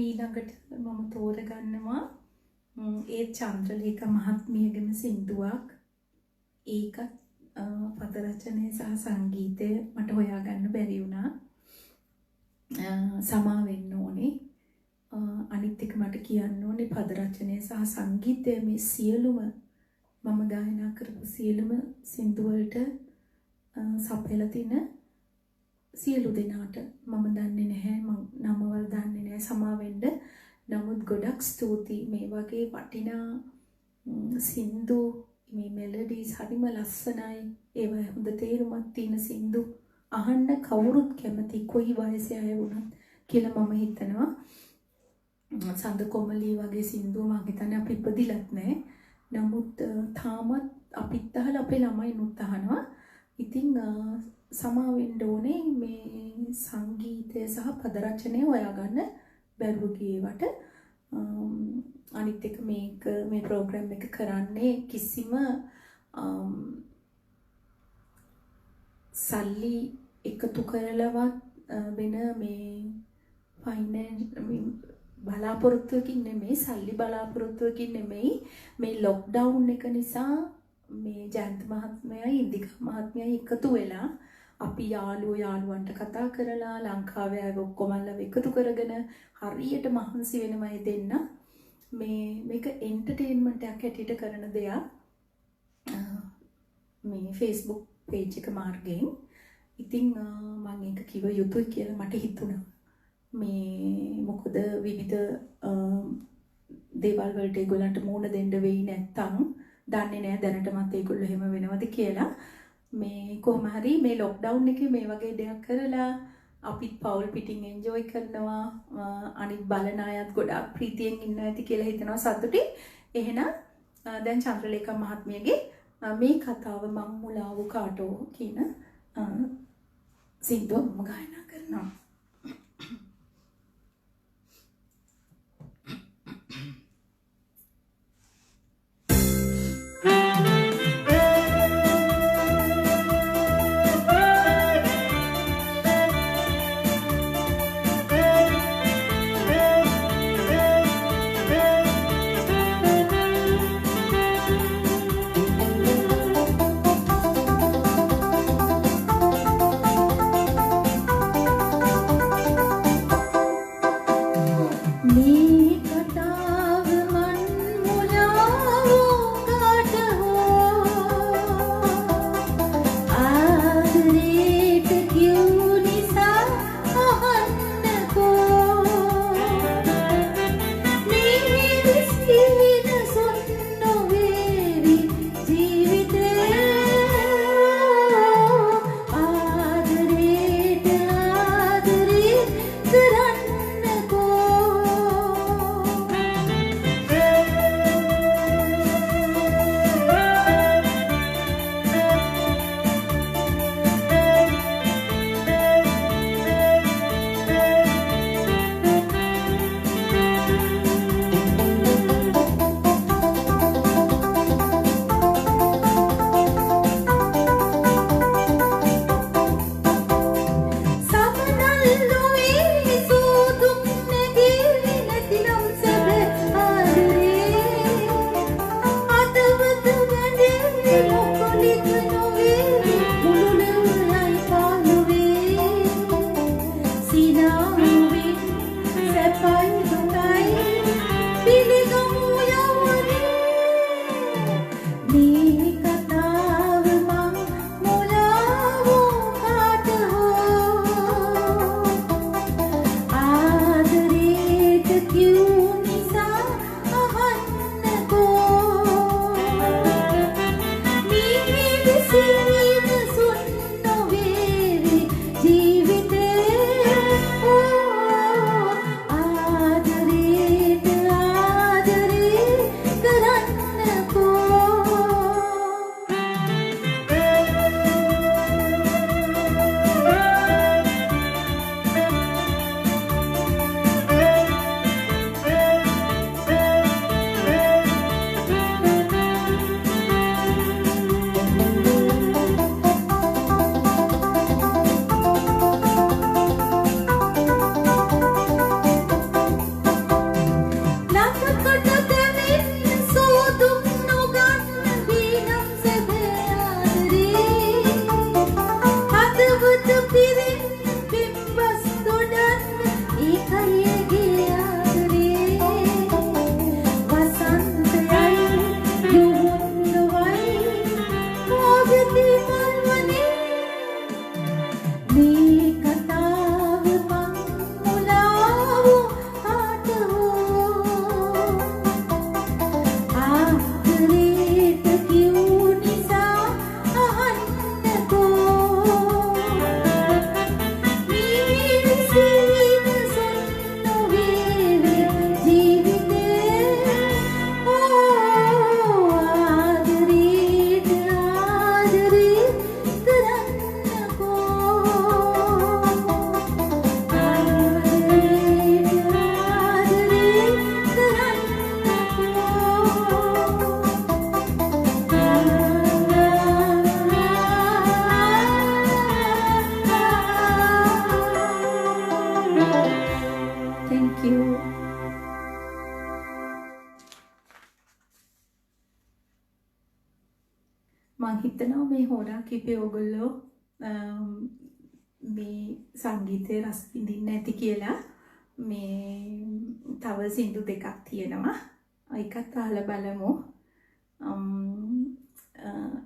මීළඟට මම තෝරගන්නවා ඒ චන්ද්‍රලේඛ මහත්මියගේම සින්දුවක්. ඒකත් පද රචනය සහ සංගීතය මට හොයාගන්න බැරි වුණා. සමා වෙන්න ඕනේ. අනිත් එක මට කියන්න ඕනේ පද රචනය සහ සංගීතය මේ සියලුම මම ගායනා කරපු සියලුම සින්දු වලට සපයලා තින සියලු දෙනාට මම දන්නේ නැහැ, මම නමවල් දන්නේ නැහැ, සමා වෙන්න. නමුත් ගොඩක් ස්තුතියි මේ වගේ වටිනා සින්දු, මේ මෙලඩිස් හරිම ලස්සනයි. ඒවා හොඳ තේරුමක් තියෙන සින්දු අහන්න කවුරුත් කැමති, කොයි වයසේ අය වුණත් කියලා මම හිතනවා. සඳ කොමලී වගේ සින්දු මම හිතන්නේ අපි ඉපදිලත් නැහැ. නමුත් තාමත් අපිත් අහලා අපේ ළමයිනුත් අහනවා. ඉතින් සමා වෙන්න ඕනේ මේ සංගීතය සහ පද රචනය හොයාගන්න බැරුව ගියවට. අනිත් එක මේ ප්‍රෝග්‍රෑම් එක කරන්නේ කිසිම සල්ලි එකතු කරලවත් වෙන මේ බලාපොරොත්තුවකින් නෙමෙයි, සල්ලි බලාපොරොත්තුවකින් නෙමෙයි. මේ ලොක්ඩවුන් එක නිසා මේ ජයන්ත මහත්මයයි ඉන්දිකා මහත්මයයි එකතු වෙලා අපි යාළුවන්ට කතා කරලා ලංකාවේ අය ඔක්කොමල්ලා එකතු කරගෙන හරියට මහන්සි වෙනවා දෙන්න. මේක එන්ටර්ටේන්මන්ට් එකක් හැටියට කරන දෙයක්. මේ Facebook page එක මාර්ගයෙන්. ඉතින් මම ඒක කිව යුතුයි කියලා මට හිතුණා. මේ මොකද විවිධ දේවල් වලට ඒගොල්ලන්ට මූණ දෙන්න වෙයි නැත්තම් දන්නේ නැහැ දැනටමත් ඒගොල්ලෝ එහෙම වෙනවද කියලා. මේ කොහොම හරි මේ ලොක්ඩවුන් එකේ මේ වගේ දෙයක් කරලා අපිත් පවුල් පිටින් එන්ජොයි කරනවා. අනිත් බලන අයත් ගොඩාක් ප්‍රීතියෙන් ඉන්නවා ඇති කියලා හිතනවා, සතුටින්. එහෙනම් දැන් චන්ද්‍රලේඛා මහත්මියගේ මේ කතාව මම මුලා වූ කාටෝ කියන සින්දුව මම ගායනා කරනවා. හිතනවා මේ හොරා කිපේ ඔයගොල්ලෝ මේ සංගීතයේ රස විඳින්න ඇති කියලා. මේ තව සින්දු දෙකක් තියෙනවා. ඒකත් අහලා බලමු.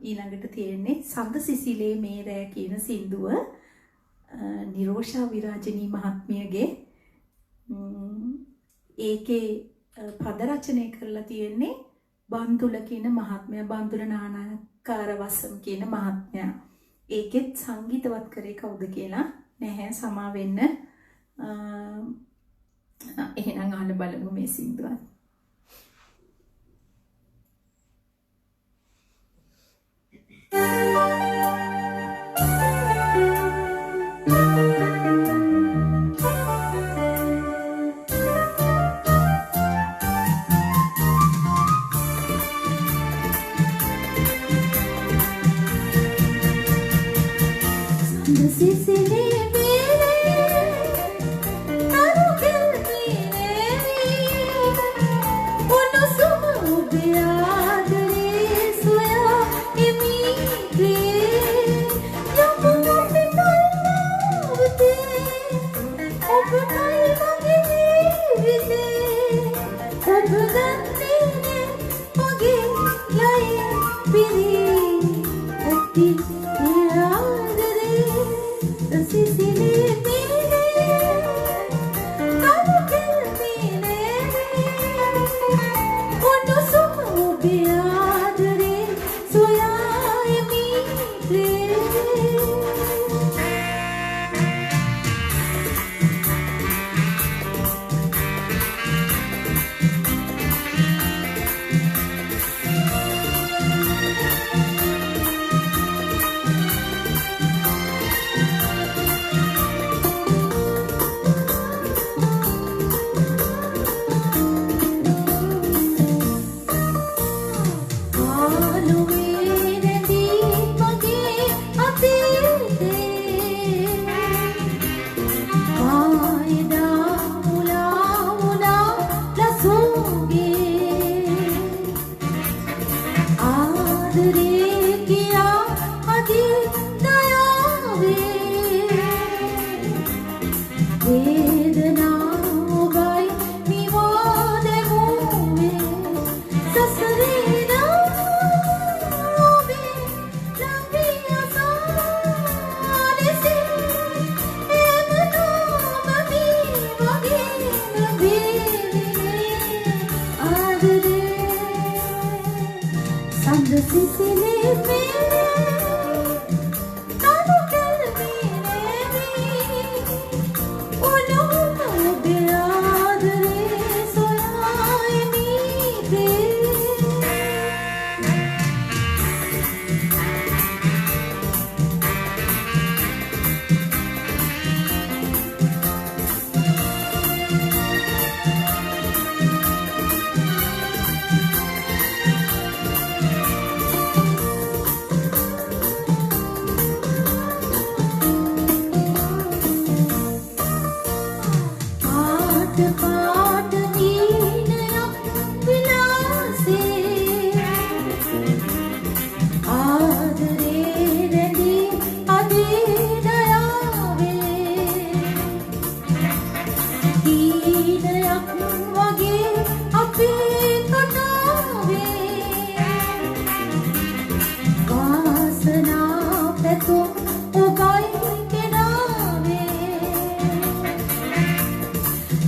ඊළඟට තියෙන්නේ සඳ සිසිලේ මේ රෑ කියන සින්දුව නිරෝෂා විරාජනී මහත්මියගේ. ඒකේ පද රචනය කරලා තියෙන්නේ බන්දුල කියන මහත්මයා, බන්දුල නානාකාර වසම් කියන මහත්මයා. ඒකෙත් සංගීතවත් කරේ කවුද කියලා නැහැ, සමා වෙන්න. එහෙනම් අහලා බලමු මේ සින්දුවත්.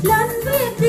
Love me.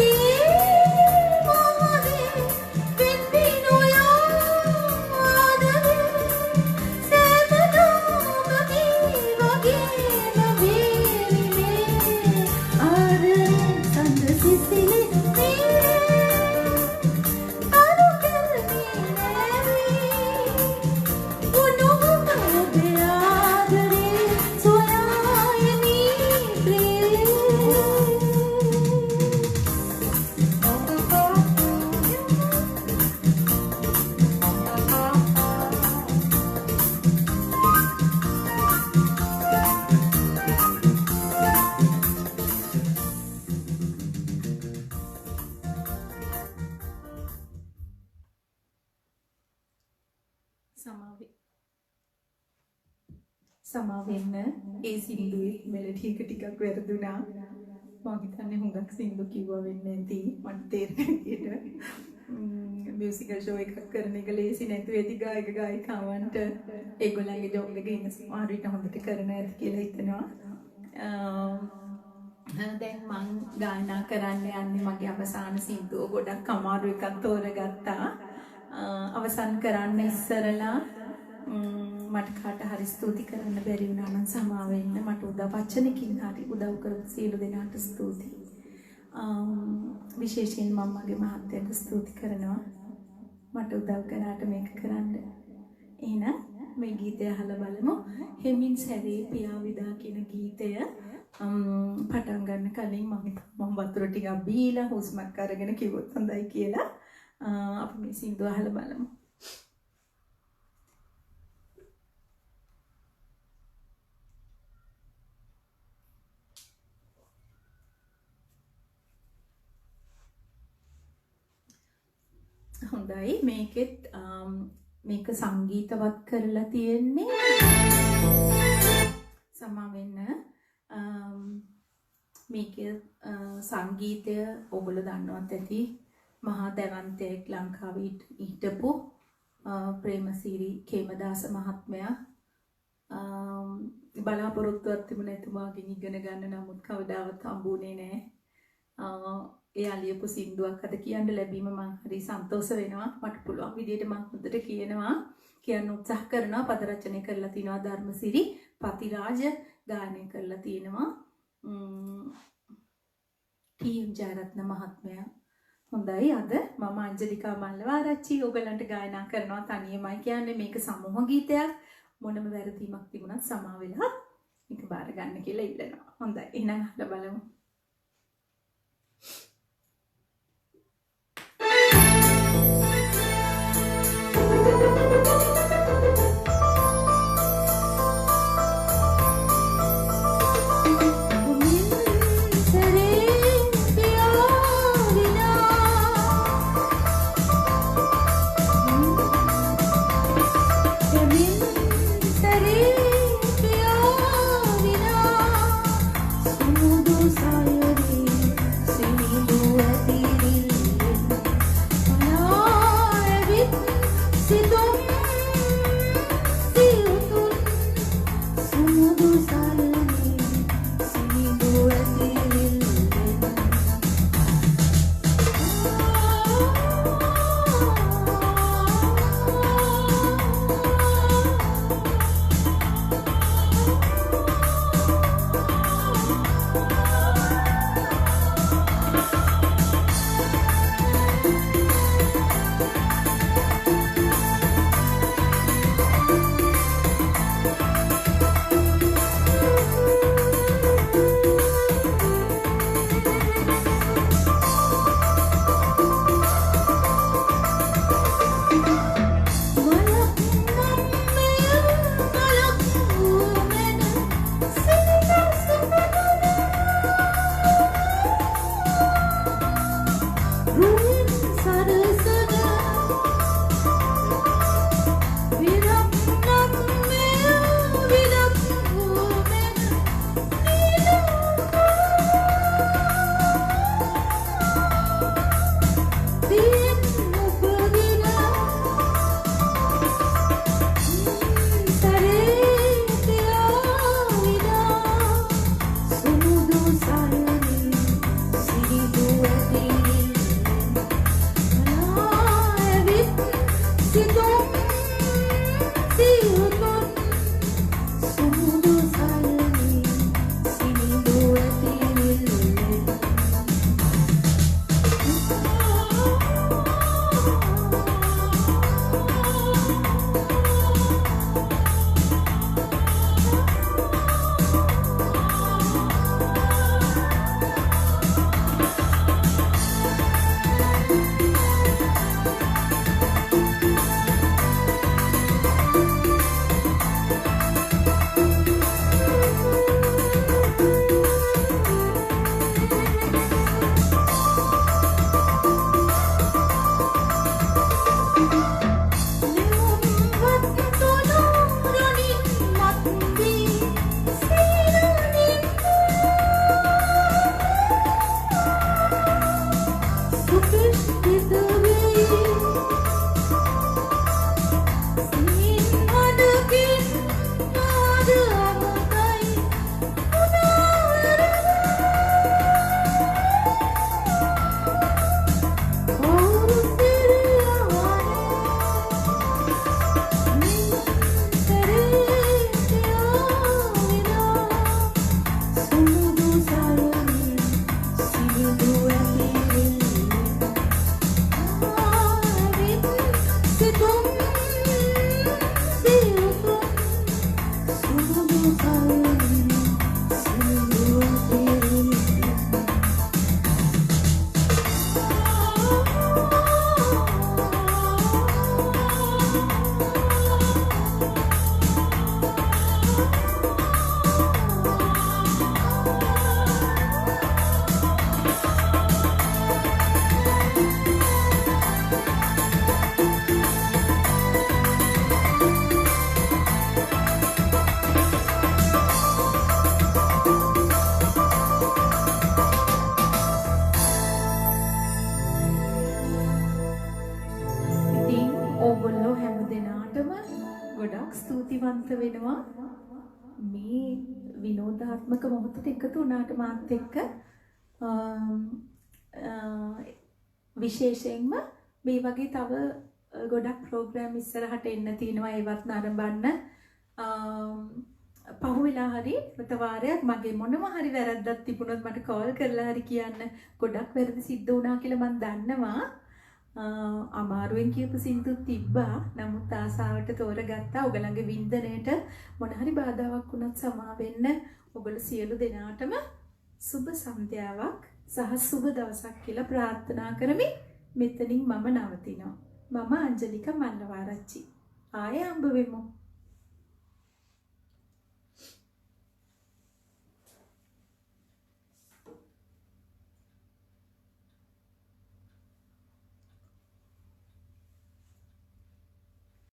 සමා වෙන්න ඒ සින්දුවේ මෙලඩි එක ටිකක් වැරදුනා. මම හිතන්නේ හුඟක් සින්දු කිව්වා වෙන්නේ නැති මට තේරෙන විදියට. මියුසිකල් ෂෝ එකක් කරන එක ලේසි නැති වෙදි ගායක ගායිකාවන්ට ඒගොල්ලන්ගේ ජොබ් එක ඉන්න සමහර විට හොඳට කරන ඇති කියලා හිතනවා. දැන් මම ගායනා කරන්න යන්නේ මගේ අවසාන සින්දුව. ගොඩක් අමාරු එකක් තෝරගත්තා. අවසන් කරන්න ඉස්සරලා මට කාට හරි ස්තුති කරන්න බැරි වුණා නම් සමා වෙන්න. මට උදව් වචනකින් හරි උදව් කරපු සියලු දෙනාට ස්තුතියි. විශේෂයෙන් මම මගේ මහත්තයාට ස්තුති කරනවා මට උදව් කරාට මේක කරන්න. එහෙනම් මේ ගීතය අහලා බලමු. හෙමින් සැරේ පියා විදා කියන ගීතය පටන් ගන්න කලින් මම වතුර ටිකක් බීලා හුස්මක් අරගෙන කිව්වොත් හොඳයි කියලා අපි මේ සින්දුව අහලා බලමු. හොඳයි මේකෙත් මේක සංගීතවත් කරලා තියෙන්නේ සමා වෙන්න මේකේ සංගීතය ඔයගොල්ලෝ දන්නවත් ඇති මහා දැවන්තයෙක් ලංකාවේ හිටපු ප්‍රේමසිරි කේමදාස මහත්මයා බලාපොරොත්තුවක් තිබුණ එතුමාගෙන් ඉගෙන ගන්න නමුත් කවදාවත් හම්බුනේ නැහැ. එයා ලියපු සින්දුවක් අද කියන්න ලැබීම මම හරි සන්තෝෂ වෙනවා. මට පුළුවන් විදියට මම හොඳට කියන්න උත්සාහ කරනවා. පද රචනය කරලා තිනවා ධර්මසිරි පතිරාජ ගායනය කරලා තිනවා ටීම් ජයරත්න මහත්මයා. හොඳයි අද මම අංජලිකා මල්ලවාරච්චි ඔයගලන්ට ගායනා කරනවා තනියමයි කියන්නේ මේක සමූහ ගීතයක්. මොනම වැරදීමක් තිබුණත් සමා වෙලා මේක බාර ගන්න කියලා ඉල්ලනවා. හොඳයි එහෙනම් අහලා බලමු. සතුට වෙනවා මේ විනෝදාත්මක මොහොතට එකතු වුණාට මාත් එක්ක විශේෂයෙන්ම මේ වගේ තව ගොඩක් ප්‍රෝග්‍රෑම් ඉස්සරහට එන්න තියෙනවා ඒවත් නරඹන්න පහුවෙලා හරි මතවාරයක් මගේ මොනවා හරි වැරද්දක් තිබුණොත් මට කෝල් කරලා හරි කියන්න ගොඩක් වැරදි සිද්ධ වුණා කියලා මම දන්නවා අමාරුවෙන් කියපු සින්දුත් තිබ්බා නමුත් ආසාවට තෝරගත්තා ඔයගලගේ වින්දනයේට මොන හරි බාධාවක් වුණත් සමා වෙන්න ඔයගොල්ලෝ සියලු දෙනාටම සුබ සන්ධ්‍යාවක් සහ සුබ දවසක් කියලා ප්‍රාර්ථනා කරමි මෙතනින් මම නවතිනවා මම අංජලික මල්ලවාරච්චි ආයෙ හම්බ වෙමු